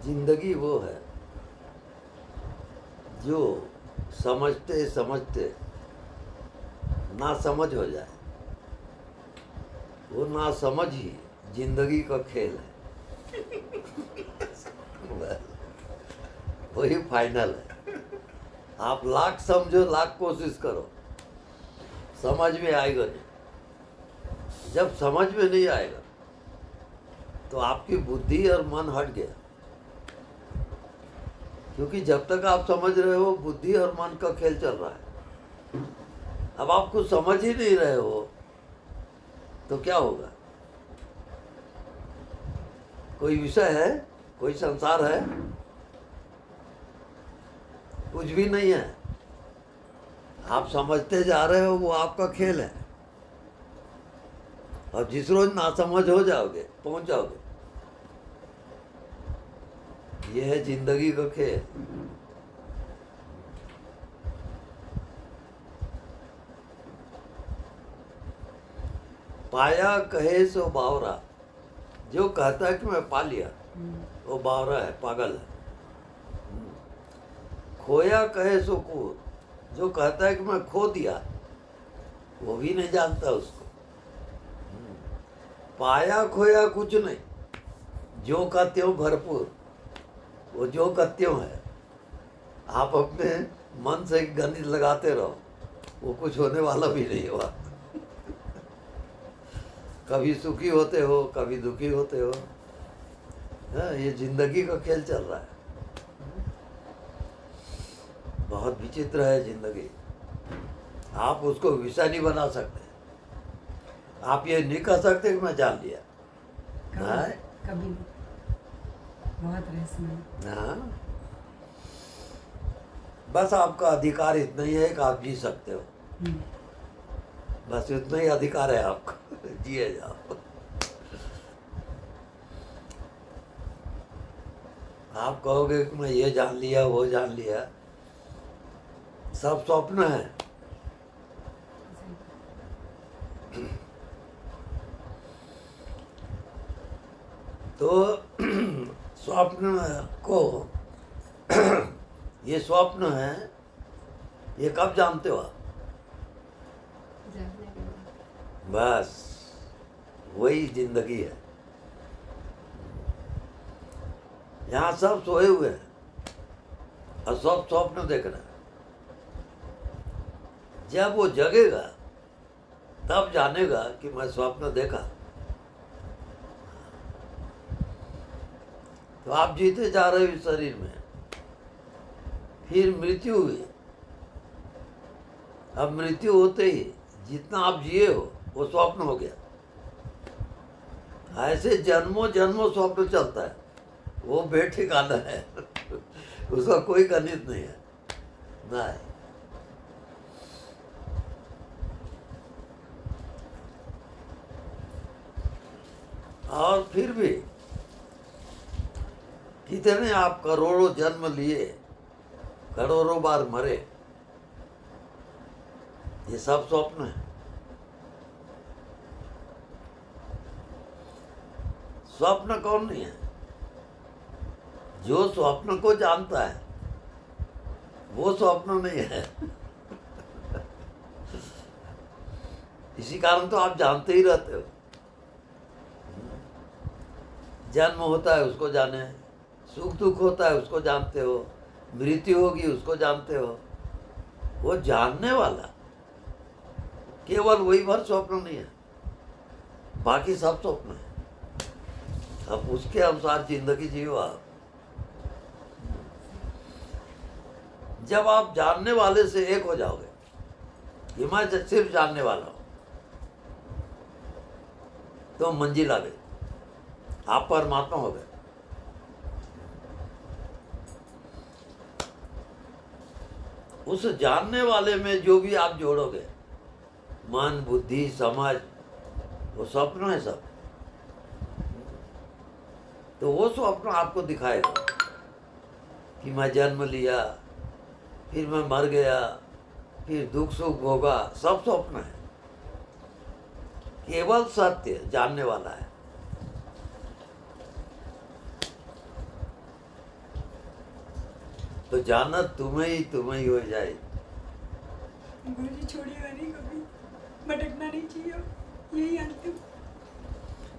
जिंदगी वो है जो समझते समझते ना समझ हो जाए। वो ना समझ ही जिंदगी का खेल है। वही फाइनल है। आप लाख समझो, लाख कोशिश करो, समझ में आएगा नहीं। जब समझ में नहीं आएगा तो आपकी बुद्धि और मन हट गया। क्योंकि जब तक आप समझ रहे हो बुद्धि और मन का खेल चल रहा है। अब आप कुछ समझ ही नहीं रहे हो तो क्या होगा? कोई विषय है, कोई संसार है? कुछ भी नहीं है। आप समझते जा रहे हो, वो आपका खेल है। और जिस रोज नासमझ हो जाओगे, पहुंच जाओगे। ये है जिंदगी का खेल। पाया कहे सो बावरा। जो कहता है कि मैं पा लिया, वो बावरा है, पागल है। खोया कहे सो कूद। जो कहता है कि मैं खो दिया, वो भी नहीं जानता उसको। पाया खोया कुछ नहीं, जो का त्यों भरपूर। वो जो का त्यों है। आप अपने मन से गणित लगाते रहो, वो कुछ होने वाला भी नहीं हुआ। कभी सुखी होते हो, कभी दुखी होते हो। ये जिंदगी का खेल चल रहा है। बहुत विचित्र है जिंदगी। आप उसको विषय नहीं बना सकते। आप ये नहीं कह सकते कि मैं जान लिया। कभी नहीं। बहुत रहस्यमय। हाँ, बस आपका अधिकार इतना ही है कि आप जी सकते हो। बस इतना ही अधिकार है आपका। जिए जाओ। आप कहोगे कि मैं ये जान लिया, वो जान लिया, सब स्वप्न है। तो स्वप्न को ये स्वप्न है, ये कब जानते हो आप? बस वही जिंदगी है। यहाँ सब सोए हुए हैं और सब स्वप्न देख रहे हैं। जब वो जगेगा तब जानेगा कि मैं स्वप्न देखा। तो आप जीते जा रहे हो इस शरीर में, फिर मृत्यु हुई। अब मृत्यु होते ही जितना आप जिए हो वो स्वप्न हो गया। ऐसे जन्मों जन्मों स्वप्न चलता है। वो बेठिकाना है। उसका कोई गणित नहीं है। नहीं। और फिर भी कितने आप करोड़ों जन्म लिए, करोड़ों बार मरे, ये सब स्वप्न है। स्वप्न कौन नहीं है? जो स्वप्न को जानता है वो स्वप्न नहीं है। इसी कारण तो आप जानते ही रहते हो। जन्म होता है उसको जाने, सुख दुख होता है उसको जानते हो, मृत्यु होगी उसको जानते हो। वो जानने वाला केवल वही भर स्वप्न नहीं है, बाकी सब स्वप्न है। अब उसके अनुसार जिंदगी जियो आप। जब आप जानने वाले से एक हो जाओगे कि मैं सिर्फ जानने वाला हूं, तो मंजिल आ गई, आप परमात्मा हो गए। उस जानने वाले में जो भी आप जोड़ोगे, मन बुद्धि समझ, वो स्वप्न है सब। तो वो स्वप्न आपको दिखाएगा कि मैं जन्म लिया, फिर मैं मर गया, फिर दुख सुख होगा, सब स्वप्न है। केवल सत्य जानने वाला है। तो जाना तुम्हें ही हो जाए। गुरुजी छोड़िएगा नहीं कभी, भटकना नहीं चाहिए, यही अंतिम।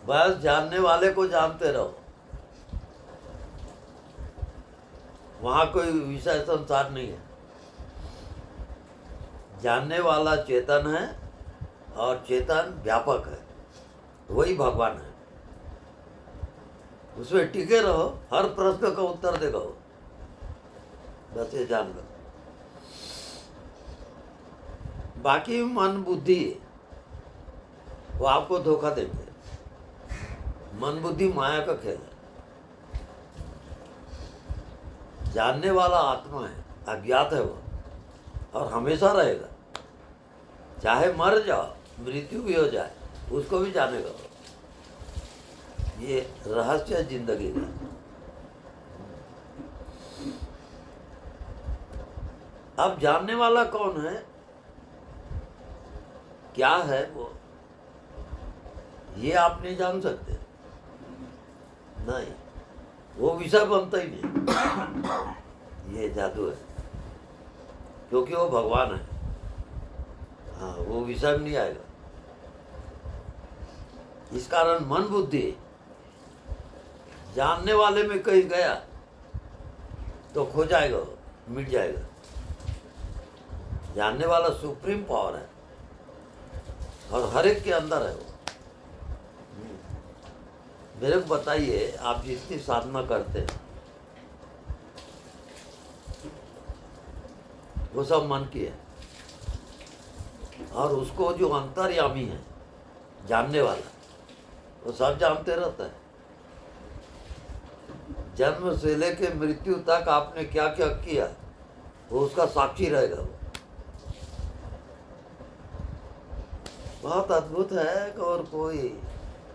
बस जानने वाले को जानते रहो, वहां कोई विषय संसार नहीं है। जानने वाला चेतन है और चेतन व्यापक है, वही भगवान है। उसमें टिके रहो, हर प्रश्न का उत्तर देगा वो। बस ये जान लो। बाकी मन बुद्धि वो आपको धोखा देंगे। मन बुद्धि माया का खेल है। जानने वाला आत्मा है, अज्ञात है वो, और हमेशा रहेगा। चाहे मर जाओ, मृत्यु भी हो जाए, उसको भी जानेगा वो। ये रहस्य है जिंदगी का। अब जानने वाला कौन है, क्या है वो, ये आप नहीं जान सकते। नहीं, वो विषय बनता ही नहीं। ये जादू है, क्योंकि वो भगवान है। हाँ, वो विषय में नहीं आएगा। इस कारण मन बुद्धि जानने वाले में कहीं गया तो खो जाएगा, मिट जाएगा। जानने वाला सुप्रीम पावर है और हर एक के अंदर है वो। मेरे को बताइए, आप जितनी साधना करते हैं वो सब मन की है, और उसको जो अंतर्यामी है, जानने वाला, वो सब जानते रहता है। जन्म से लेके मृत्यु तक आपने क्या क्या किया, वो उसका साक्षी रहेगा वो। बहुत अद्भुत है, और कोई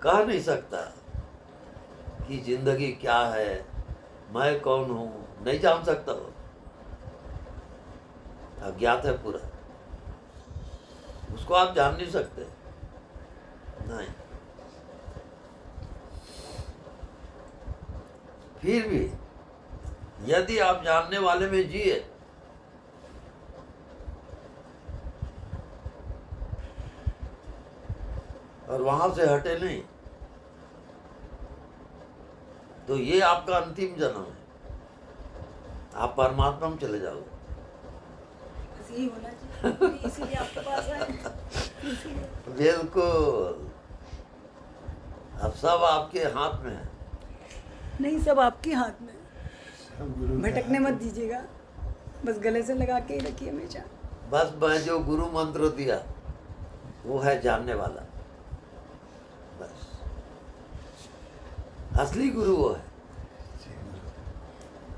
कह नहीं सकता कि जिंदगी क्या है, मैं कौन हूं, नहीं जान सकता वो। अज्ञात है पूरा, उसको आप जान नहीं सकते। नहीं, फिर भी यदि आप जानने वाले में जिए और वहां से हटे नहीं, तो ये आपका अंतिम जन्म है। आप परमात्मा में चले जाओगे। यही होना चाहिए, इसीलिए आपके पास आए। बिल्कुल, अब सब आपके हाथ में है। नहीं, सब आपके हाथ में है। भटकने मत दीजिएगा, बस गले से लगा के ही रखिए हमेशा। बस मैं जो गुरु मंत्र दिया वो है जानने वाला। बस असली गुरु वो है,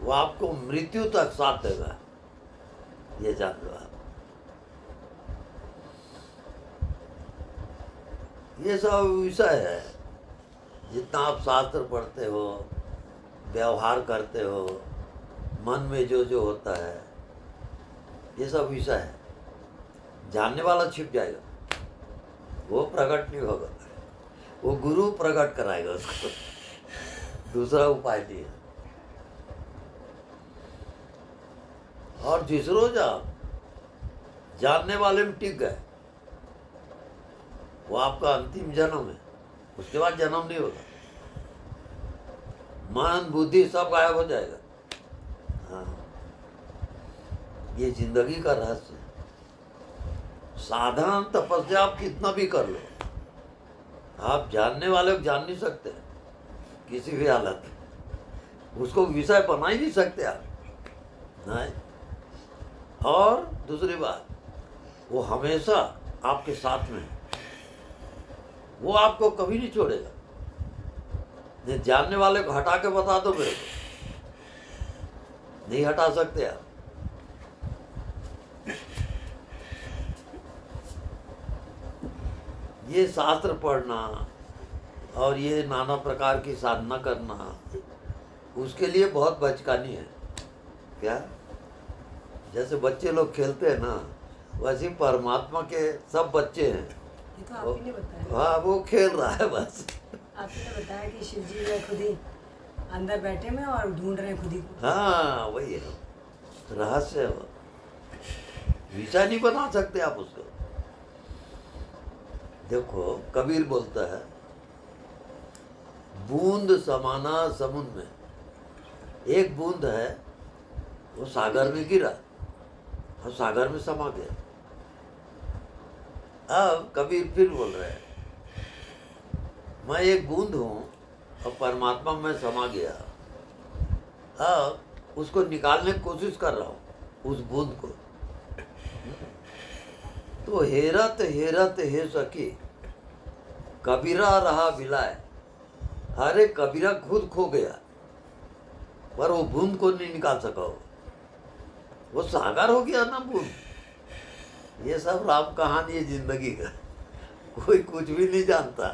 वो आपको मृत्यु तक साथ देगा, ये जान लो आप। ये सब विषय है। जितना आप शास्त्र पढ़ते हो, व्यवहार करते हो, मन में जो जो होता है, ये सब विषय है। जानने वाला छिप जाएगा, वो प्रकट नहीं होगा, वो गुरु प्रकट कराएगा उसको। दूसरा उपाय नहीं है। और जिस रोज आप जानने वाले में टिक गए, वो आपका अंतिम जन्म है। उसके बाद जन्म नहीं होगा, मन बुद्धि सब गायब हो जाएगा। हाँ, ये जिंदगी का रहस्य है। साधन तपस्या आप कितना भी कर लो, आप जानने वाले को जान नहीं सकते किसी भी हालत में। उसको विषय बना ही नहीं सकते आप। नहीं, और दूसरी बात, वो हमेशा आपके साथ में है, वो आपको कभी नहीं छोड़ेगा। नहीं, जानने वाले को हटा के बता दो मेरे को, नहीं हटा सकते आप। ये शास्त्र पढ़ना और ये नाना प्रकार की साधना करना, उसके लिए बहुत बचकानी है। क्या, जैसे बच्चे लोग खेलते हैं ना, वैसे परमात्मा के सब बच्चे हैं। ये तो आप ही ने बताया। हाँ, वो खेल रहा है बस। आपने बताया कि शिव जी जो खुद ही अंदर बैठे में और ढूंढ रहे हैं खुद ही को। हाँ, वही है। रहस्य है वो, विषय नहीं बना सकते आप उसको। देखो कबीर बोलता है, बूंद समाना समुद्र में। एक बूंद है, वो सागर में गिरा और सागर में समा गया। अब कबीर फिर बोल रहे हैं, मैं एक बूंद हूं और परमात्मा में समा गया, अब उसको निकालने की कोशिश कर रहा हूं उस बूंद को। तो हेरत हेरत हे सखी, कबीरा रहा बिलाए। अरे कबीरा खुद खो गया, पर वो बूंद को नहीं निकाल सका। वो सागर हो गया ना बूंद। ये सब राम कहानी है जिंदगी का, कोई कुछ भी नहीं जानता।